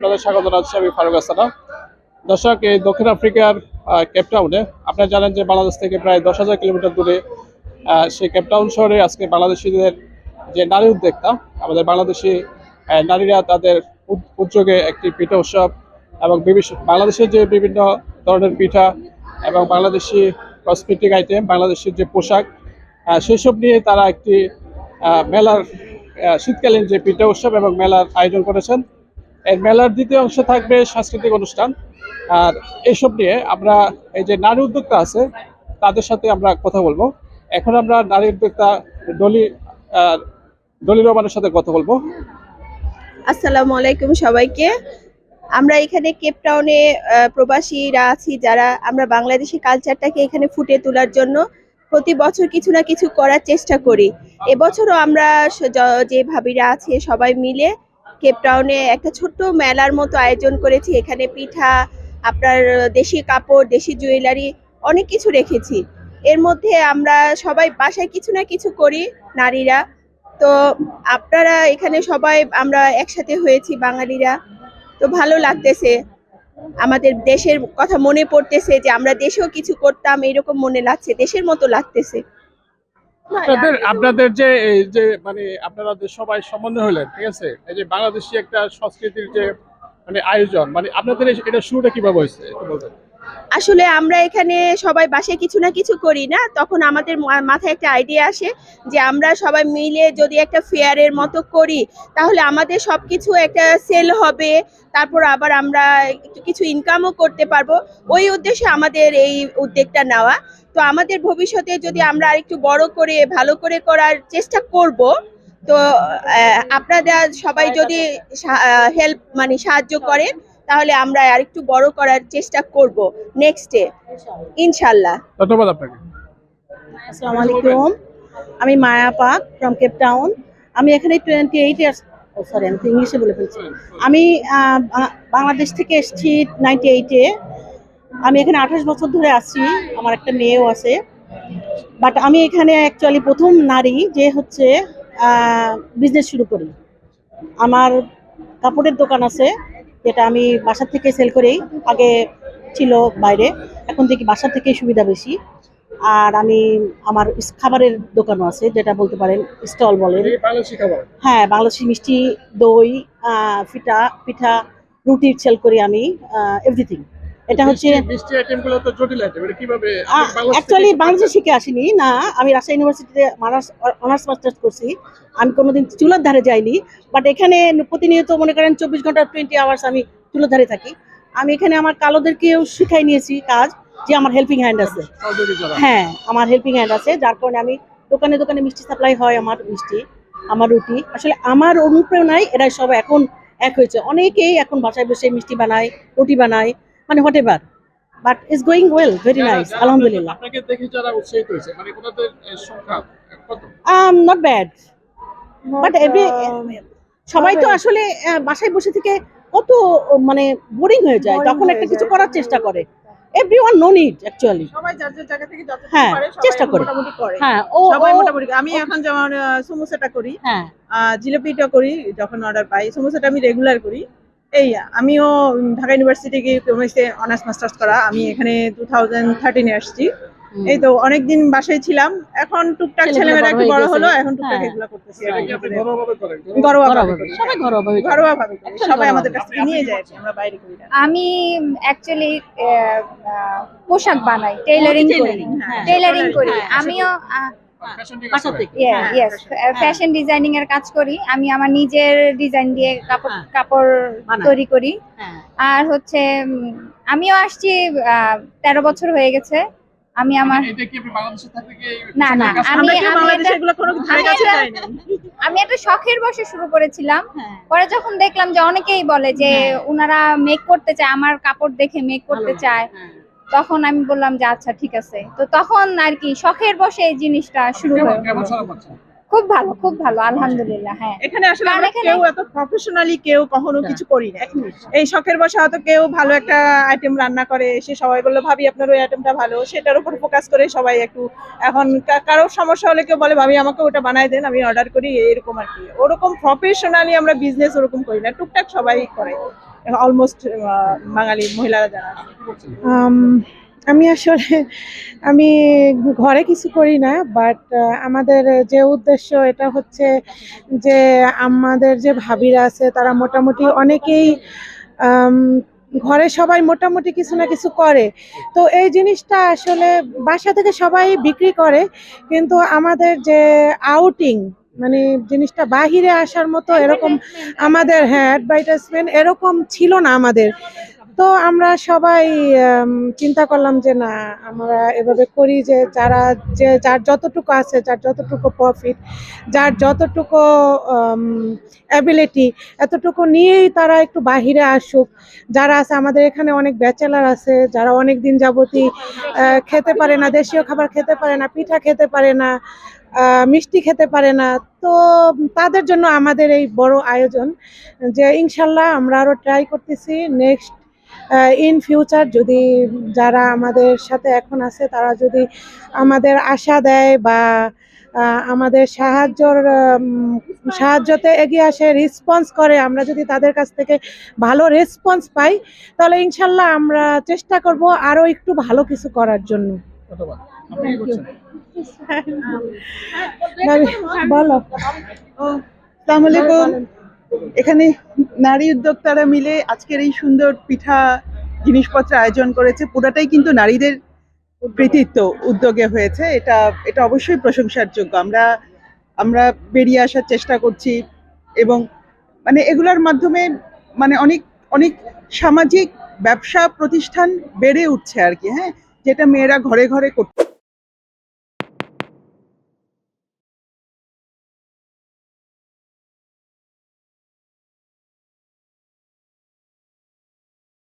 আপনাদের স্বাগত জানাচ্ছি আমি ফারুক হাসান। দর্শক, এই দক্ষিণ আফ্রিকার কেপটাউনে আপনারা জানেন যে বাংলাদেশ থেকে প্রায় 10,000 কিলোমিটার দূরে সেই কেপটাউন শহরে আজকে বাংলাদেশিদের যে নারী উদ্যোক্তা, আমাদের বাংলাদেশি নারীরা তাদের উদ্যোগে একটি পিঠা উৎসব এবং বাংলাদেশের যে বিভিন্ন ধরনের পিঠা এবং বাংলাদেশি কসমেটিক আইটেম, বাংলাদেশের যে পোশাক, সেসব নিয়ে তারা একটি মেলার শীতকালীন যে পিঠা উৎসব এবং মেলার আয়োজন করেছেন। এর মেলার দ্বিতীয় অংশে থাকবে সাংস্কৃতিক অনুষ্ঠান। আর এইসব নিয়ে আমরা এই যে নারী উদ্যোক্তা আছে তাদের সাথে আমরা কথা বলবো। এখন আমরা নারী উদ্যোক্তা ডলি রহমানের সাথে কথা বলবো। আসসালামু আলাইকুম সবাইকে। আমরা এখানে কেপটাউনে প্রবাসীরা আছি, যারা আমরা বাংলাদেশি কালচারটাকে এখানে ফুটিয়ে তোলার জন্য প্রতি বছর কিছু না কিছু করার চেষ্টা করি। এবছরও আমরা যে ভাবিরা আছে সবাই মিলে কেপটাউনে একটা ছোট্ট মেলার মতো আয়োজন করেছি। এখানে পিঠা, আপনার দেশি কাপড়, দেশি জুয়েলারি অনেক কিছু রেখেছি। এর মধ্যে আমরা সবাই বাসায় কিছু না কিছু করি নারীরা। তো আপনারা এখানে সবাই আমরা একসাথে হয়েছি বাঙালিরা, তো ভালো লাগতেছে। আমাদের দেশের কথা মনে পড়তেছে যে আমরা দেশেও কিছু করতাম, এরকম মনে লাগছে, দেশের মতো লাগতেছে। আপনাদের যে এই যে মানে আপনারা যে সবাই সমন্বয় হলেন, ঠিক আছে, এই যে বাংলাদেশি একটা সংস্কৃতির যে মানে আয়োজন, মানে আপনাদের এটা শুরুটা কিভাবে হয়েছে একটু বলবেন? আসলে আমরা এখানে সবাই বাসায় কিছু না কিছু করি না, তখন আমাদের মাথায় একটা আইডিয়া আসে যে আমরা সবাই মিলে যদি একটা ফেয়ারের মতো করি তাহলে আমাদের সবকিছু একটা সেল হবে, তারপর আবার আমরা কিছু ইনকামও করতে পারবো। ওই উদ্দেশ্যে আমাদের এই উদ্যোগটা নেওয়া। তো আমাদের ভবিষ্যতে যদি আমরা আরেকটু বড় করে ভালো করে করার চেষ্টা করব, তো আপনারা সবাই যদি হেল্প মানে সাহায্য করেন তাহলে আমরা আরেকটু বড় করার চেষ্টা করব নেক্সটে ইনশাআল্লাহ। ধন্যবাদ আপনাকে। আসসালামু আলাইকুম, আমি মায়া পাক ফ্রম কেপটাউন। আমি এখানে 28 ইয়ার্স, সরি আমি ইংলিশে বলে ফেলছি। আমি বাংলাদেশ থেকে এসেছি 98-এ। আমি এখানে 28 বছর ধরে আছি, আমার একটা মেয়েও আছে। বাট আমি এখানে অ্যাকচুয়ালি প্রথম নারী যে হচ্ছে বিজনেস শুরু করি। আমার কাপড়ের দোকান আছে, যেটা আমি বাসা থেকে সেল করি। আগে ছিল বাইরে, এখন থেকে বাসা থেকে সুবিধা বেশি। আর আমি আমার খাবারের দোকানও আছে, যেটা বলতে পারেন স্টল বলেন। হ্যাঁ, বাংলাদেশি মিষ্টি, দই, পিঠা, রুটি সেল করি আমি, এভরিথিং। এটা হচ্ছে অ্যাকচুয়ালি বাংলাদেশে শিখে আসিনি না, আমি রাজশাহী ইউনিভার্সিটিতে অনার্স মাস্টার্স করছি। আমি কোনোদিন চুলার ধারে যাইনি, বাট এখানে প্রতিনিয়ত মনে করেন 24 ঘন্টা 20 আওয়ার্স আমি চুলার ধারে থাকি। আমি এখানে আমার কালোদেরকেও শিখাই নিয়েছি কাজ, যে আমার হেল্পিং হ্যান্ড আছে। হ্যাঁ, আমার হেল্পিং হ্যান্ড আছে, যার কারণে আমি দোকানে দোকানে মিষ্টি সাপ্লাই হয়। আমার মিষ্টি, আমার রুটি, আসলে আমার অনুপ্রেরণায় এরা সব এখন এক হয়েছে। অনেকেই এখন বাসায় বসে মিষ্টি বানায়, রুটি বানায়, মানে what ever, but it's going well, very nice, আলহামদুলিল্লাহ। আপনাকে দেখে যারা উৎসাহিত হয়েছে, মানে ওনাদের সংখ্যা কত? নট ব্যাড, বাট সবাই তো আসলে বাসায় বসে থেকে কত মানে বোরিং হয়ে যায়, তখন একটা কিছু করার চেষ্টা করে। এভরিওয়ান নো নিড অ্যাকচুয়ালি, সবাই যার যার জায়গা থেকে যতটুকু হ্যাঁ পারে চেষ্টা করে। মোটামুটি করে। হ্যাঁ, সবাই মোটামুটি। আমি এখন যেমন সমোসাটা করি, হ্যাঁ, জিলাপিটা করি যখন অর্ডার পাই। সমোসাটা আমি রেগুলার করি। এই আমিও ঢাকা ইউনিভার্সিটি গিয়ে অনার্স মাস্টার্স করা। আমি এখানে 2013-এ আসছি। এই তো অনেকদিন বাসায় ছিলাম, এখন টুকটাক ছেলেমেয়েরা একটু বড় হলো, এখন টুকটাক এগুলো করতেছি। ঘরোয়াভাবে করি, সবাই আমাদের কাছ থেকে নিয়ে যায়, আমরা বাইরে করি না। আমি অ্যাকচুয়ালি পোশাক বানাই, টেইলারিং করি। আমিও ফ্যাশন ডিজাইনিং এর কাজ করি। আমি আমার নিজের ডিজাইন দিয়ে কাপড় তৈরি করি। আর হচ্ছে আমিও আসছি 13 বছর হয়ে গেছে। আমি আমার না আমি একটা শখের বসে শুরু করেছিলাম। পরে যখন দেখলাম যে অনেকেই বলে যে ওনারা মেক করতে চায়, আমার কাপড় দেখে মেক করতে চায়, তখন আমি বললাম যে আচ্ছা ঠিক আছে। তো তখন আর কি শখের বসে এই জিনিসটা শুরু হলো। খুব ভালো আলহামদুলিল্লাহ। হ্যাঁ, এখানে আসলে আমরা কেউ এত প্রফেশনালি কেউ কখনো কিছু করি না। এই শখের বসে হয়তো কেউ ভালো একটা আইটেম রান্না করে, সে সবাই বললো ভাবি আপনার ওই আইটেমটা ভালো, সেটার উপর ফোকাস করে সবাই একটু। এখন কারোর সমস্যা হলে কেউ বলে ভাবি আমাকে ওটা বানাই দেন, আমি অর্ডার করি, এরকম আর কি। ওরকম প্রফেশনালি আমরা বিজনেস ওরকম করি না, টুকটাক সবাই করে। অলমোস্ট বাঙালি মহিলারা যারা আছে। আমি আসলে আমি ঘরে কিছু করি না, বাট আমাদের যে উদ্দেশ্য এটা হচ্ছে যে আমাদের যে ভাবিরা আছে তারা মোটামুটি অনেকেই আম, ঘরে সবাই মোটামুটি কিছু না কিছু করে। তো এই জিনিসটা আসলে বাসা থেকে সবাই বিক্রি করে, কিন্তু আমাদের যে আউটিং মানে জিনিসটা বাহিরে আসার মতো এরকম আমাদের, হ্যাঁ, অ্যাডভার্টাইজমেন্ট এরকম ছিল না আমাদের। তো আমরা সবাই চিন্তা করলাম যে না, আমরা এভাবে করি যে যার যতটুকু আছে, যার যতটুকু প্রফিট, যার যতটুকু অ্যাবিলিটি, এতটুকু নিয়েই তারা একটু বাহিরে আসুক। যারা আছে আমাদের এখানে অনেক ব্যাচেলার আছে যারা অনেক দিন যাবতই খেতে পারে না, দেশীয় খাবার খেতে পারে না, পিঠা খেতে পারে না, মিষ্টি খেতে পারে না। তো তাদের জন্য আমাদের এই বড় আয়োজন, যে ইনশাল্লাহ আমরা আরো ট্রাই করতেছি নেক্সট ইন ফিউচার যদি যারা আমাদের সাথে এখন আছে তারা যদি আমাদের আশা দেয় বা আমাদের সাহায্যতে এগিয়ে আসে, রেসপন্স করে, আমরা যদি তাদের কাছ থেকে ভালো রেসপন্স পাই, তাহলে ইনশাল্লাহ আমরা চেষ্টা করব আরো একটু ভালো কিছু করার জন্য। ধন্যবাদ। আপনি কি করছেন? বলো। আসসালামু আলাইকুম। এখানে নারী উদ্যোক্তারা মিলে আজকের এই সুন্দর পিঠা জিনিসপত্র আয়োজন করেছে, পুরোটাই কিন্তু নারীদের কৃতিত্ব উদ্যোগে হয়েছে। এটা অবশ্যই প্রশংসার যোগ্য। আমরা বেরিয়ে আসার চেষ্টা করছি এবং মানে এগুলোর মাধ্যমে মানে অনেক অনেক সামাজিক ব্যবসা প্রতিষ্ঠান বেড়ে উঠছে আর কি, হ্যাঁ, যেটা মেয়েরা ঘরে ঘরে করতে